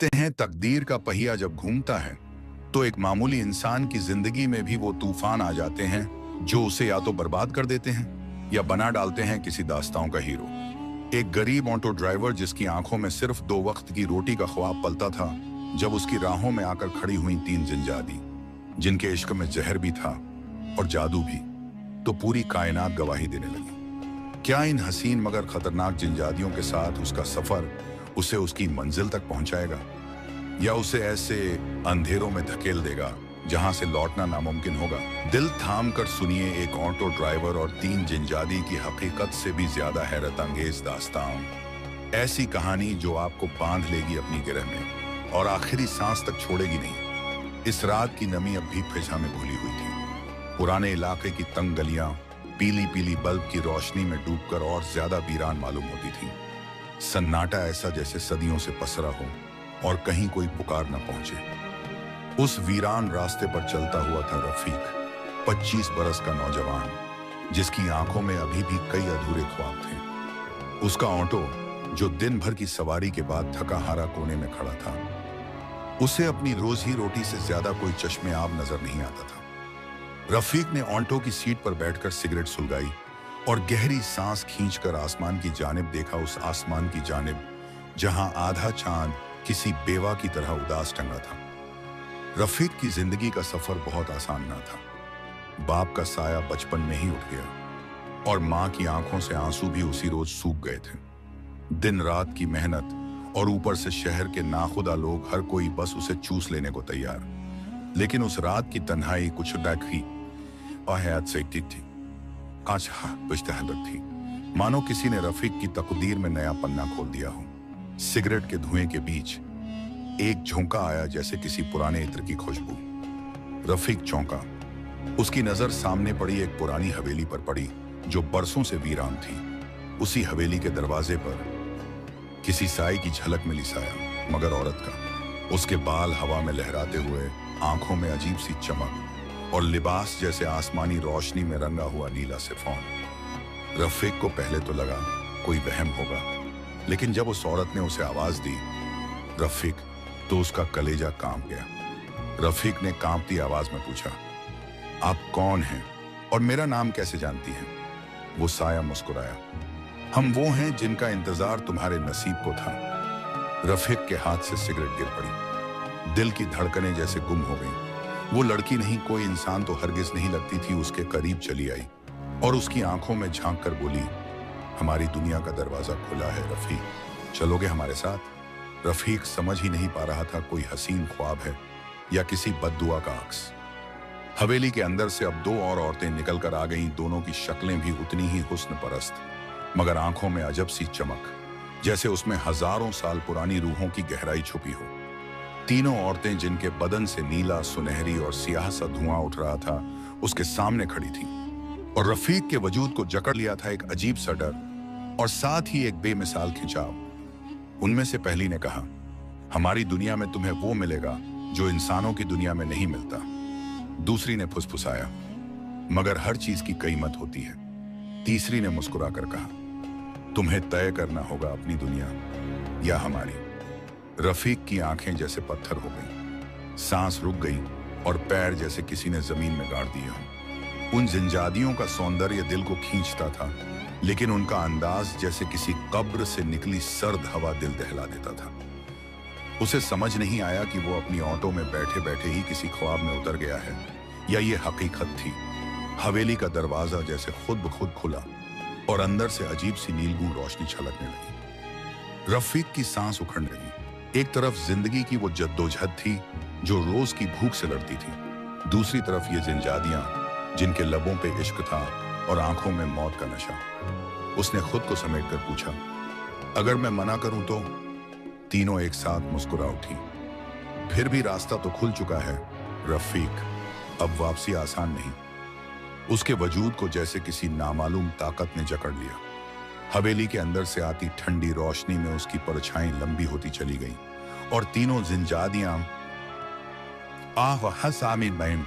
कहते हैं तकदीर का पहिया जब घूमता है तो एक मामूली इंसान की जिंदगी में भी वो तूफान आ जाते हैं जो उसे या तो बर्बाद कर देते हैं या बना डालते हैं किसी दास्तां का हीरो। एक गरीब ऑटो ड्राइवर जिसकी आंखों में सिर्फ 2 वक्त की रोटी का ख्वाब पलता था, जब उसकी राहों में आकर खड़ी हुई 3 जिंजादी जिनके इश्क में जहर भी था और जादू भी, तो पूरी कायनात गवाही देने लगी। क्या इन हसीन मगर खतरनाक जिंजादियों के साथ उसका सफर उसे उसकी मंजिल तक पहुंचाएगा या उसे ऐसे अंधेरों में धकेल देगा जहां से लौटना नामुमकिन होगा? दिल थाम कर सुनिए एक ऑटो ड्राइवर और 3 जिंजादी की हकीकत से भी ज्यादा हैरत अंगेज दास्तां। ऐसी कहानी जो आपको बांध लेगी अपनी गिरह में और आखिरी सांस तक छोड़ेगी नहीं। इस रात की नमी अब भी फिजा में घुली हुई थी। पुराने इलाके की तंग गलियां पीली पीली बल्ब की रोशनी में डूबकर और ज्यादा वीरान मालूम होती थी। सन्नाटा ऐसा जैसे सदियों से पसरा हो और कहीं कोई पुकार न पहुंचे। उस वीरान रास्ते पर चलता हुआ था रफीक, 25 बरस का नौजवान, जिसकी आंखों में अभी भी कई अधूरे ख्वाब थे। उसका ऑटो जो दिन भर की सवारी के बाद थका हारा कोने में खड़ा था, उसे अपनी रोज ही रोटी से ज्यादा कोई चश्मे आब नजर नहीं आता था। रफीक ने ऑटो की सीट पर बैठकर सिगरेट सुलगाई और गहरी सांस खींचकर आसमान की जानिब देखा, उस आसमान की जानिब जहां आधा चांद किसी बेवा की तरह उदास टंगा था। रफीक की जिंदगी का सफर बहुत आसान ना था। बाप का साया बचपन में ही उठ गया और मां की आंखों से आंसू भी उसी रोज सूख गए थे। दिन रात की मेहनत और ऊपर से शहर के नाखुदा लोग, हर कोई बस उसे चूस लेने को तैयार। लेकिन उस रात की तन्हाई कुछ डाकी और हयात से थी, थी, मानो किसी ने रफीक की तकदीर में नया पन्ना खोल दिया हो। सिगरेट के धुएं के बीच एक झोंका आया, जैसे किसी पुराने इत्र की खुशबू। रफीक चौंका। उसकी नजर सामने पड़ी एक पुरानी हवेली पर पड़ी जो बरसों से वीरान थी। उसी हवेली के दरवाजे पर किसी साई की झलक मिली, साया मगर औरत का। उसके बाल हवा में लहराते हुए, आंखों में अजीब सी चमक और लिबास जैसे आसमानी रोशनी में रंगा हुआ नीला सिफॉन। रफीक को पहले तो लगा कोई वहम होगा, लेकिन जब उस औरत ने उसे आवाज दी रफीक, तो उसका कलेजा कांप गया। रफीक ने कांपती आवाज में पूछा, आप कौन हैं और मेरा नाम कैसे जानती हैं? वो साया मुस्कुराया, हम वो हैं जिनका इंतजार तुम्हारे नसीब को था। रफीक के हाथ से सिगरेट गिर पड़ी। दिल की धड़कनें जैसे गुम हो गईं। वो लड़की नहीं, कोई इंसान तो हरगिज नहीं लगती थी, उसके करीब चली आई और उसकी आंखों में झांक कर बोली, हमारी दुनिया का दरवाजा खुला है रफीक, चलोगे हमारे साथ? रफीक समझ ही नहीं पा रहा था कोई हसीन ख्वाब है या किसी बद्दुआ का अक्स। हवेली के अंदर से अब 2 और औरतें निकल कर आ गईं। दोनों की शक्लें भी उतनी ही हुस्न परस्त, मगर आंखों में अजब सी चमक, जैसे उसमें हजारों साल पुरानी रूहों की गहराई छुपी हो। तीनों औरतें जिनके बदन से नीला, सुनहरी और सियाह सा धुआं उठ रहा था, उसके सामने खड़ी थी और रफीक के वजूद को जकड़ लिया था एक अजीब सा डर और साथ ही एक बेमिसाल खिंचाव। उनमें से पहली ने कहा, हमारी दुनिया में तुम्हें वो मिलेगा जो इंसानों की दुनिया में नहीं मिलता। दूसरी ने फुसफुसाया, मगर हर चीज की कीमत होती है। तीसरी ने मुस्कुराकर कहा, तुम्हें तय करना होगा अपनी दुनिया या हमारी। रफीक की आंखें जैसे पत्थर हो गईं, सांस रुक गई और पैर जैसे किसी ने जमीन में गाड़ दिए हों। उन जिंजादियों का सौंदर्य दिल को खींचता था, लेकिन उनका अंदाज जैसे किसी कब्र से निकली सर्द हवा दिल दहला देता था। उसे समझ नहीं आया कि वो अपनी ऑटो में बैठे बैठे ही किसी ख्वाब में उतर गया है या ये हकीकत थी। हवेली का दरवाजा जैसे खुद ब खुद खुला और अंदर से अजीब सी नीलगूं रोशनी छलकने लगी। रफीक की सांस उखड़ने लगी। एक तरफ जिंदगी की वो जद्दोजहद थी जो रोज की भूख से लड़ती थी, दूसरी तरफ ये जिंजादियां जिनके लबों पे इश्क था और आंखों में मौत का नशा। उसने खुद को समेट कर पूछा, अगर मैं मना करूं तो? तीनों एक साथ मुस्कुरा उठी। फिर भी रास्ता तो खुल चुका है रफीक, अब वापसी आसान नहीं। उसके वजूद को जैसे किसी नामालूम ताकत ने जकड़ लिया। हवेली के अंदर से आती ठंडी रोशनी में उसकी परछाई लंबी होती चली गई और तीनों जिंजादियां आमीन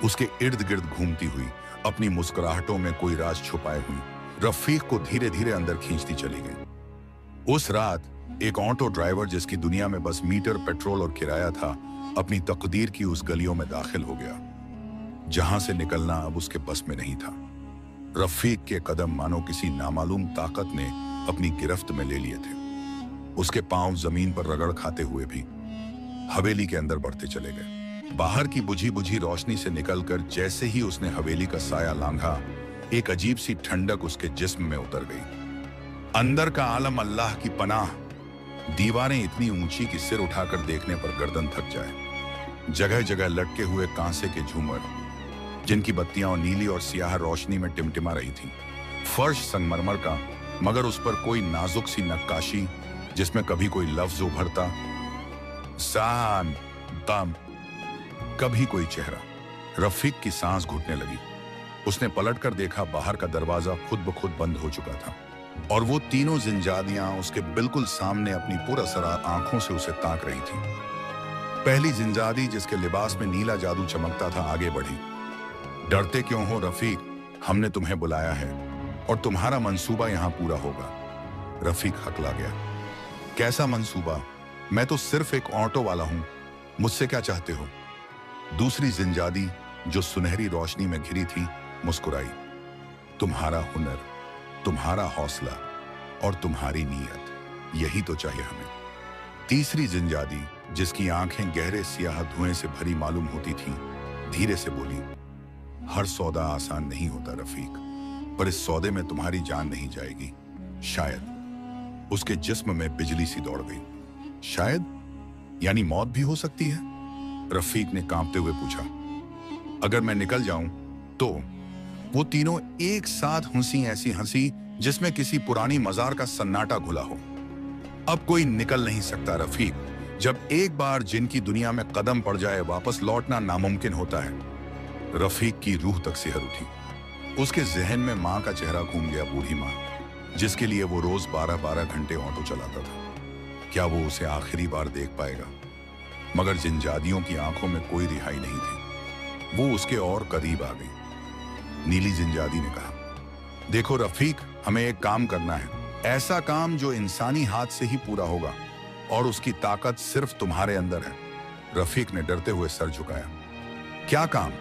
उसके इर्द गिर्द घूमती हुई, अपनी मुस्कुराहटों में कोई राज छुपाए हुई, रफीक को धीरे धीरे अंदर खींचती चली गई। उस रात एक ऑटो ड्राइवर जिसकी दुनिया में बस मीटर, पेट्रोल और किराया था, अपनी तकदीर की उस गलियों में दाखिल हो गया जहां से निकलना अब उसके बस में नहीं था। रफीक के कदम मानो किसी नामालूम ताकत ने अपनी गिरफ्त में ले लिए थे। उसके पांव जमीन पर रगड़ खाते हुए भी हवेली के अंदर बढ़ते चले गए। बाहर की बुझी बुझी रोशनी से निकलकर जैसे ही उसने हवेली का साया लांघा, एक अजीब सी ठंडक उसके जिस्म में उतर गई। अंदर का आलम अल्लाह की पनाह, दीवारें इतनी ऊंची कि सिर उठाकर देखने पर गर्दन थक जाए। जगह जगह लटके हुए कांसे के झूमर, जिनकी बत्तियां नीली और सियाह रोशनी में टिमटिमा रही थीं। फर्श संगमरमर का, मगर उस पर कोई नाजुक सी नक्काशी जिसमें कभी कोई लफ्ज उभरता, सान, दम, कभी कोई चेहरा। रफीक की सांस घुटने लगी। उसने पलटकर देखा, बाहर का दरवाजा खुद ब खुद बंद हो चुका था और वो तीनों जिंजादियां उसके बिल्कुल सामने अपनी पुरअसरार आंखों से उसे ताक रही थी। पहली जिंजादी, जिसके लिबास में नीला जादू चमकता था, आगे बढ़ी। डरते क्यों हो रफीक, हमने तुम्हें बुलाया है और तुम्हारा मंसूबा यहां पूरा होगा। रफीक हकला गया। कैसा मंसूबा? मैं तो सिर्फ एक ऑटो वाला हूं, मुझसे क्या चाहते हो? दूसरी जिंजादी, जो सुनहरी रोशनी में घिरी थी, मुस्कुराई। तुम्हारा हुनर, तुम्हारा हौसला और तुम्हारी नीयत, यही तो चाहिए हमें। तीसरी जिंजादी, जिसकी आंखें गहरे सियाह धुएं से भरी मालूम होती थीं, धीरे से बोली, हर सौदा आसान नहीं होता रफीक, पर इस सौदे में तुम्हारी जान नहीं जाएगी। शायद। उसके जिस्म में बिजली सी दौड़ गई। शायद यानी मौत भी हो सकती है? रफीक ने कांपते हुए पूछा। अगर मैं निकल जाऊं तो? वो तीनों एक साथ हंसी, ऐसी हंसी जिसमें किसी पुरानी मजार का सन्नाटा घुला हो। अब कोई निकल नहीं सकता रफीक। जब एक बार जिनकी दुनिया में कदम पड़ जाए, वापस लौटना नामुमकिन होता है। रफीक की रूह तक सिहर उठी। उसके जहन में मां का चेहरा घूम गया, बूढ़ी मां, जिसके लिए वो रोज 12-12 घंटे ऑटो चलाता था। क्या वो उसे आखिरी बार देख पाएगा? मगर जिंजादियों की आंखों में कोई रिहाई नहीं थी। वो उसके और करीब आ गई। नीली जिंजादी ने कहा, देखो रफीक, हमें एक काम करना है, ऐसा काम जो इंसानी हाथ से ही पूरा होगा, और उसकी ताकत सिर्फ तुम्हारे अंदर है। रफीक ने डरते हुए सर झुकाया। क्या काम?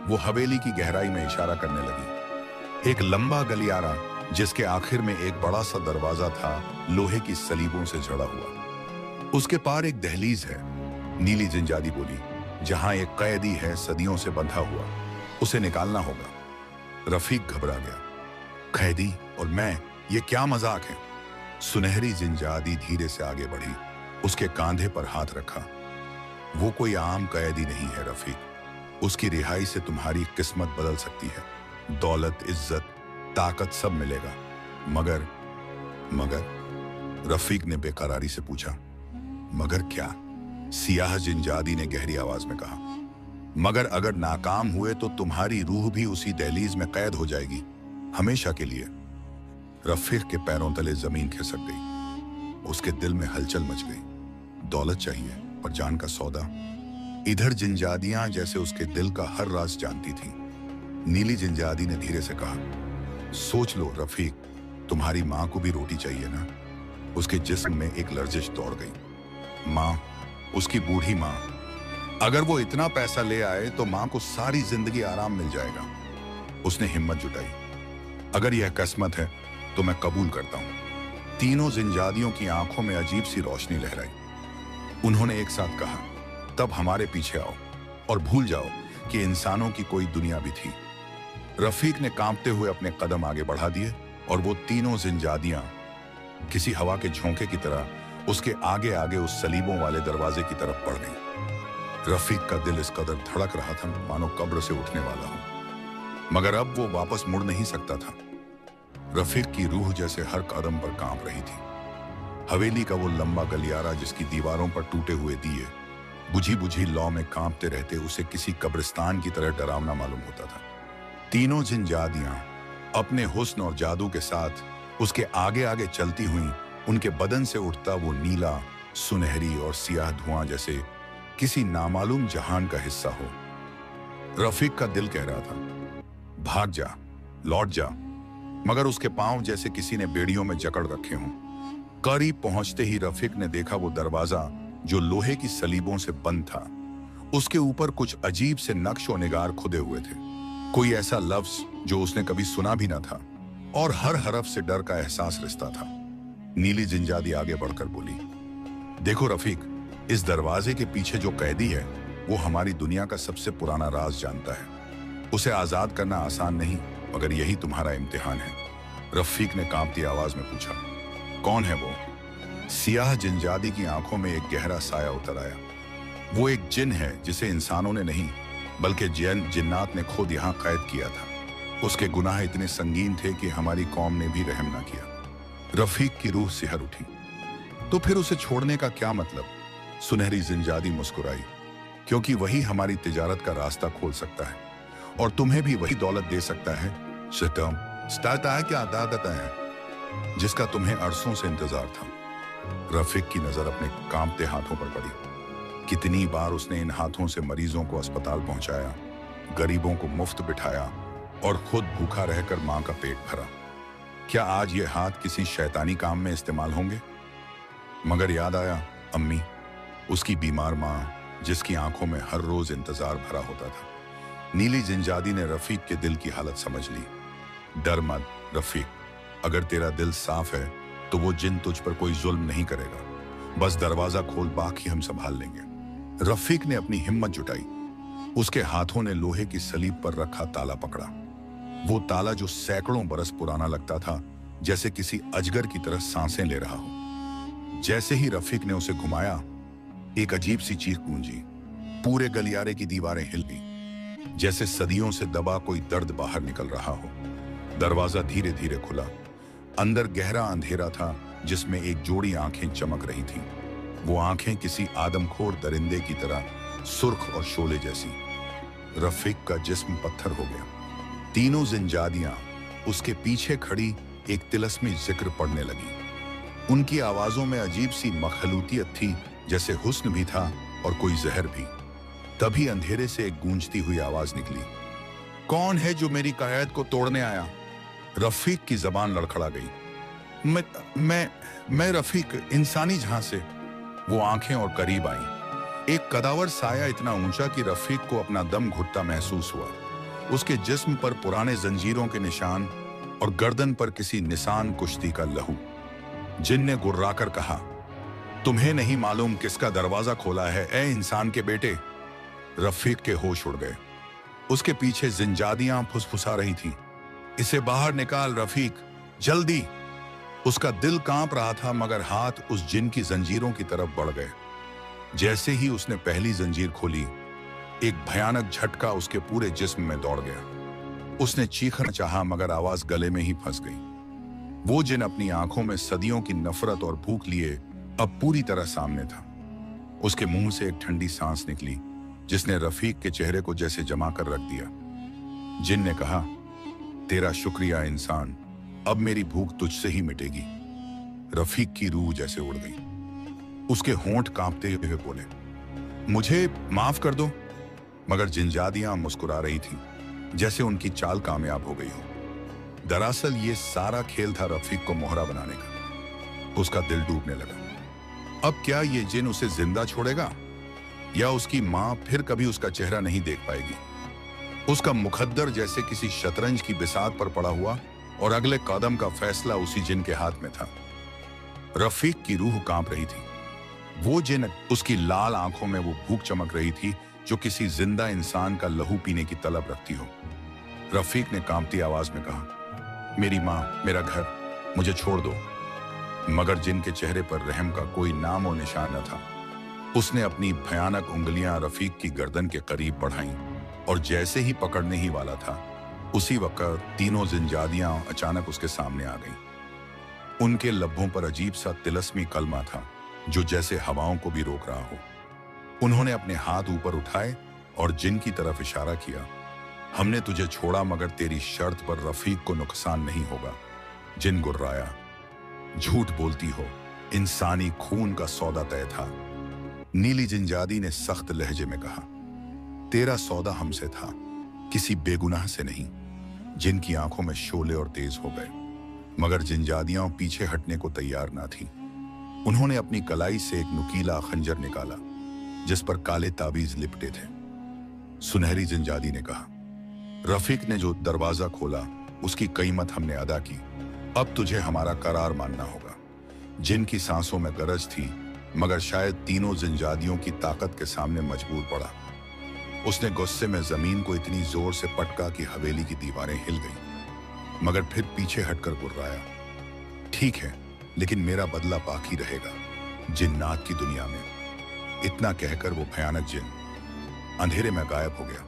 वो हवेली की गहराई में इशारा करने लगी। एक लंबा गलियारा, जिसके आखिर में एक बड़ा सा दरवाजा था, लोहे की सलीबों से जड़ा हुआ। उसके पार एक दहलीज है, नीली जिंजादी बोली, जहां एक कैदी है, सदियों से बंधा हुआ, उसे निकालना होगा। रफीक घबरा गया। कैदी और मैं, ये क्या मजाक है? सुनहरी जिंजादी धीरे से आगे बढ़ी, उसके कांधे पर हाथ रखा। वो कोई आम कैदी नहीं है रफीक। उसकी रिहाई से तुम्हारी किस्मत बदल सकती है। दौलत, इज्जत, ताकत सब मिलेगा। मगर रफीक ने बेकरारी से पूछा, मगर क्या? सियाह जिंजादी ने गहरी आवाज में कहा, मगर अगर नाकाम हुए तो तुम्हारी रूह भी उसी दहलीज में कैद हो जाएगी, हमेशा के लिए। रफीक के पैरों तले जमीन खिसक गई। उसके दिल में हलचल मच गई। दौलत चाहिए, पर जान का सौदा। इधर जिंजादियां जैसे उसके दिल का हर राज जानती थीं। नीली जिंजादी ने धीरे से कहा, सोच लो रफीक, तुम्हारी मां को भी रोटी चाहिए ना? उसके जिस्म में एक लर्जिश दौड़ गई। मां, उसकी बूढ़ी मां। अगर वो इतना पैसा ले आए तो मां को सारी जिंदगी आराम मिल जाएगा। उसने हिम्मत जुटाई। अगर यह किस्मत है तो मैं कबूल करता हूं। तीनों जिंजादियों की आंखों में अजीब सी रोशनी लहराई। उन्होंने एक साथ कहा, तब हमारे पीछे आओ और भूल जाओ कि इंसानों की कोई दुनिया भी थी। रफीक ने कांपते हुए अपने कदम आगे बढ़ा दिए और वो तीनों जिंजादियां किसी हवा के झोंके की तरह उसके आगे आगे उस सलीबों वाले दरवाजे की तरफ बढ़ गई। रफीक का दिल इस कदर धड़क रहा था मानो कब्र से उठने वाला हो, मगर अब वो वापस मुड़ नहीं सकता था। रफीक की रूह जैसे हर कदम पर कांप रही थी। हवेली का वो लंबा गलियारा, जिसकी दीवारों पर टूटे हुए दिए बुझी बुझी लौ में कांपते रहते, उसे किसी कब्रिस्तान की तरह डरावना मालूम होता था। तीनों जिंजादियां अपने हुस्न और जादू के साथ उसके आगे आगे चलती हुई, उनके बदन से उठता वो नीला, सुनहरी और सियाह धुआं जैसे किसी नामालूम जहान का हिस्सा हो। रफीक का दिल कह रहा था, भाग जा, लौट जा, मगर उसके पांव जैसे किसी ने बेड़ियों में जकड़ रखे हों। करीब पहुंचते ही रफीक ने देखा वो दरवाजा जो लोहे की सलीबों से बंद था, उसके ऊपर कुछ अजीब से नक्श और निगार खुदे हुए थे। कोई ऐसा लफ्ज जो उसने कभी सुना भी ना था, और हर हरफ से डर का एहसास रिश्ता था। नीली जिंजादी आगे बढ़कर बोली, देखो रफीक, इस दरवाजे के पीछे जो कैदी है वो हमारी दुनिया का सबसे पुराना राज जानता है। उसे आजाद करना आसान नहीं, मगर यही तुम्हारा इम्तिहान है। रफीक ने कांपती आवाज में पूछा, कौन है वो? सियाह जिंजादी की आंखों में एक गहरा साया उतर आया। वो एक जिन है जिसे इंसानों ने नहीं बल्कि जिन्नात ने खुद यहाँ कैद किया था। उसके गुनाह इतने संगीन थे कि हमारी कौम ने भी रहम ना किया। रफीक की रूह सिहर उठी। तो फिर उसे छोड़ने का क्या मतलब? सुनहरी जिंजादी मुस्कुराई, क्योंकि वही हमारी तिजारत का रास्ता खोल सकता है और तुम्हें भी वही दौलत दे सकता है जिसका तुम्हें अरसों से इंतजार था। रफीक की नजर अपने कांपते हाथों पर पड़ी। कितनी बार उसने इन हाथों से मरीजों को अस्पताल पहुंचाया, गरीबों को मुफ्त बिठाया और खुद भूखा रहकर मां का पेट भरा। क्या आज ये हाथ किसी शैतानी काम में इस्तेमाल होंगे? मगर याद आया अम्मी, उसकी बीमार मां जिसकी आंखों में हर रोज इंतजार भरा होता था। नीली जिंजादी ने रफीक के दिल की हालत समझ ली। डर मत रफीक, अगर तेरा दिल साफ है तो वो जिन तुझ पर कोई जुल्म नहीं करेगा। बस दरवाजा खोल, बाकी हम संभाल लेंगे। रफीक ने अपनी हिम्मत जुटाई। उसके हाथों ने लोहे की सलीब पर रखा ताला पकड़ा। वो ताला जो सैकड़ों बरस पुराना लगता था, जैसे किसी अजगर की तरह सांसें ले रहा हो। जैसे ही रफीक ने उसे घुमाया, एक अजीब सी चीख गूंजी। पूरे गलियारे की दीवारें हिल गईं, जैसे सदियों से दबा कोई दर्द बाहर निकल रहा हो। दरवाजा धीरे धीरे खुला। अंदर गहरा अंधेरा था, जिसमें एक जोड़ी आंखें चमक रही थीं। वो आंखें किसी आदमखोर दरिंदे की तरह सुर्ख और शोले जैसी। रफीक का जिस्म पत्थर हो गया। तीनों जिंजादियां उसके पीछे खड़ी एक तिलस्मी जिक्र पढ़ने लगी। उनकी आवाजों में अजीब सी मखलूतियत थी, जैसे हुस्न भी था और कोई जहर भी। तभी अंधेरे से एक गूंजती हुई आवाज निकली, कौन है जो मेरी कैद को तोड़ने आया? रफीक की जबान लड़खड़ा गई। मैं रफीक, इंसानी जहां से। वो आंखें और करीब आई। एक कदावर साया इतना ऊंचा कि रफीक को अपना दम घुटता महसूस हुआ। उसके जिस्म पर पुराने जंजीरों के निशान और गर्दन पर किसी निशान कुश्ती का लहू। जिन ने गुर्राकर कहा, तुम्हें नहीं मालूम किसका दरवाजा खोला है, ए इंसान के बेटे? रफीक के होश उड़ गए। उसके पीछे जिंजादियां फुसफुसा रही थीं, इसे बाहर निकाल रफीक, जल्दी। उसका दिल कांप रहा था, मगर हाथ उस जिन की जंजीरों की तरफ बढ़ गए। जैसे ही उसने पहली जंजीर खोली, एक भयानक झटका उसके पूरे जिस्म में दौड़ गया। उसने चीखना चाहा, मगर आवाज गले में ही फंस गई। वो जिन अपनी आंखों में सदियों की नफरत और भूख लिए अब पूरी तरह सामने था। उसके मुंह से एक ठंडी सांस निकली, जिसने रफीक के चेहरे को जैसे जमा कर रख दिया। जिन ने कहा, तेरा शुक्रिया इंसान, अब मेरी भूख तुझसे ही मिटेगी। रफीक की रूह जैसे उड़ गई। उसके होंठ कांपते हुए बोले, मुझे माफ कर दो। मगर जिंजादियां मुस्कुरा रही थीं, जैसे उनकी चाल कामयाब हो गई हो। दरअसल ये सारा खेल था रफीक को मोहरा बनाने का। उसका दिल डूबने लगा। अब क्या ये जिन उसे जिंदा छोड़ेगा, या उसकी मां फिर कभी उसका चेहरा नहीं देख पाएगी? उसका मुकद्दर जैसे किसी शतरंज की बिसात पर पड़ा हुआ, और अगले कदम का फैसला उसी जिन के हाथ में था। रफीक की रूह कांप रही थी। वो जिन, उसकी लाल आंखों में वो भूख चमक रही थी जो किसी जिंदा इंसान का लहू पीने की तलब रखती हो। रफीक ने कांपती आवाज में कहा, मेरी मां, मेरा घर, मुझे छोड़ दो। मगर जिन के चेहरे पर रहम का कोई नाम और निशान न था। उसने अपनी भयानक उंगलियां रफीक की गर्दन के करीब बढ़ाईं, और जैसे ही पकड़ने ही वाला था, उसी वक्त तीनों जिंजादियां अचानक उसके सामने आ गईं। उनके लब्बों पर अजीब सा तिलस्मी कलमा था, जो जैसे हवाओं को भी रोक रहा हो। उन्होंने अपने हाथ ऊपर उठाए और जिन की तरफ इशारा किया। हमने तुझे छोड़ा, मगर तेरी शर्त पर रफीक को नुकसान नहीं होगा। जिन गुर्राया, झूठ बोलती हो, इंसानी खून का सौदा तय था। नीली जिंजादी ने सख्त लहजे में कहा, तेरा सौदा हमसे था, किसी बेगुनाह से नहीं। जिन की आंखों में शोले और तेज हो गए, मगर जिंजादियां पीछे हटने को तैयार ना थी। उन्होंने अपनी कलाई से एक नुकीला खंजर निकाला जिस पर काले ताबीज लिपटे थे। सुनहरी जिंजादी ने कहा, रफीक ने जो दरवाजा खोला उसकी कीमत हमने अदा की, अब तुझे हमारा करार मानना होगा। जिन की सांसों में गरज थी, मगर शायद तीनों जिंजादियों की ताकत के सामने मजबूर पड़ा। उसने गुस्से में जमीन को इतनी जोर से पटका कि हवेली की दीवारें हिल गईं, मगर फिर पीछे हटकर गुर्राया, ठीक है, लेकिन मेरा बदला बाकी रहेगा जिन्नात की दुनिया में। इतना कहकर वो भयानक जिन अंधेरे में गायब हो गया,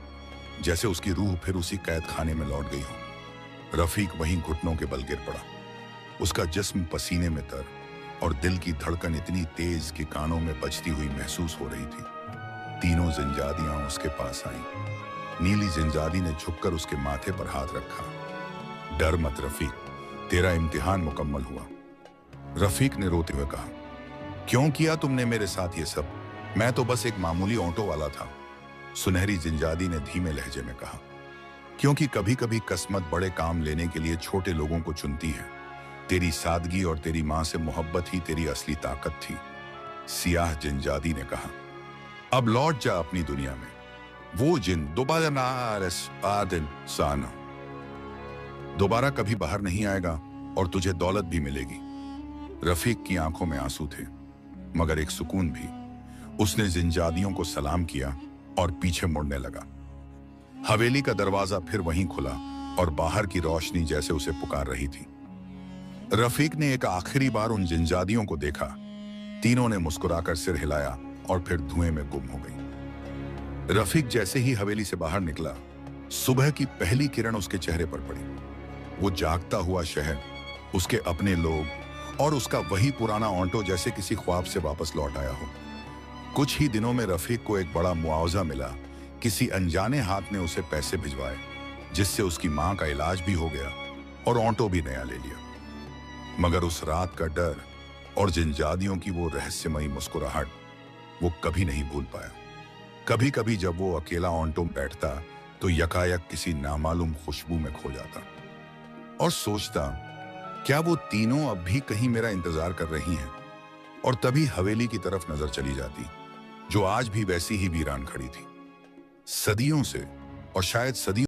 जैसे उसकी रूह फिर उसी कैद खाने में लौट गई हो। रफीक वहीं घुटनों के बल गिर पड़ा। उसका जिस्म पसीने में तर और दिल की धड़कन इतनी तेज कि कानों में बजती हुई महसूस हो रही थी। तीनों जिंजादियां उसके पास आईं। नीली जिंजादी ने झुककर उसके माथे पर हाथ रखा। डर मत रफीक, तेरा इम्तिहान मुकम्मल हुआ। रफीक ने रोते हुए कहा, क्यों किया तुमने मेरे साथ ये सब? मैं तो बस एक मामूली ऑटो वाला था। सुनहरी जिंजादी ने धीमे लहजे में कहा, क्योंकि कभी कभी किस्मत बड़े काम लेने के लिए छोटे लोगों को चुनती है। तेरी सादगी और तेरी मां से मोहब्बत ही तेरी असली ताकत थी। सियाह जिंजादी ने कहा, अब लौट जा अपनी दुनिया में। वो जिन दोबारा कभी बाहर नहीं आएगा और तुझे दौलत भी मिलेगी। रफीक की आंखों में आंसू थे, मगर एक सुकून भी। उसने जिंजादियों को सलाम किया और पीछे मुड़ने लगा। हवेली का दरवाजा फिर वहीं खुला और बाहर की रोशनी जैसे उसे पुकार रही थी। रफीक ने एक आखिरी बार उन जिंजादियों को देखा। तीनों ने मुस्कुराकर सिर हिलाया और फिर धुएं में गुम हो गई। रफीक जैसे ही हवेली से बाहर निकला, सुबह की पहली किरण उसके चेहरे पर पड़ी। वो जागता हुआ शहर, उसके अपने लोग और उसका वही पुराना ऑटो जैसे किसी ख्वाब से वापस लौट आया हो। कुछ ही दिनों में रफीक को एक बड़ा मुआवजा मिला। किसी अनजाने हाथ ने उसे पैसे भिजवाए, जिससे उसकी मां का इलाज भी हो गया और ऑटो भी नया ले लिया। मगर उस रात का डर और जिंजादियों की वो रहस्यमयी मुस्कुराहट वो कभी नहीं भूल पाया। कभी कभी जब वो अकेला ऑटो में बैठता तो यकायक किसी नामालूम खुशबू में खो जाता और सोचता, क्या वो तीनों अब भी कहीं मेरा इंतजार कर रही हैं? और तभी हवेली की तरफ नजर चली जाती, जो आज भी वैसी ही वीरान खड़ी थी। सदियों से, और शायद सदियों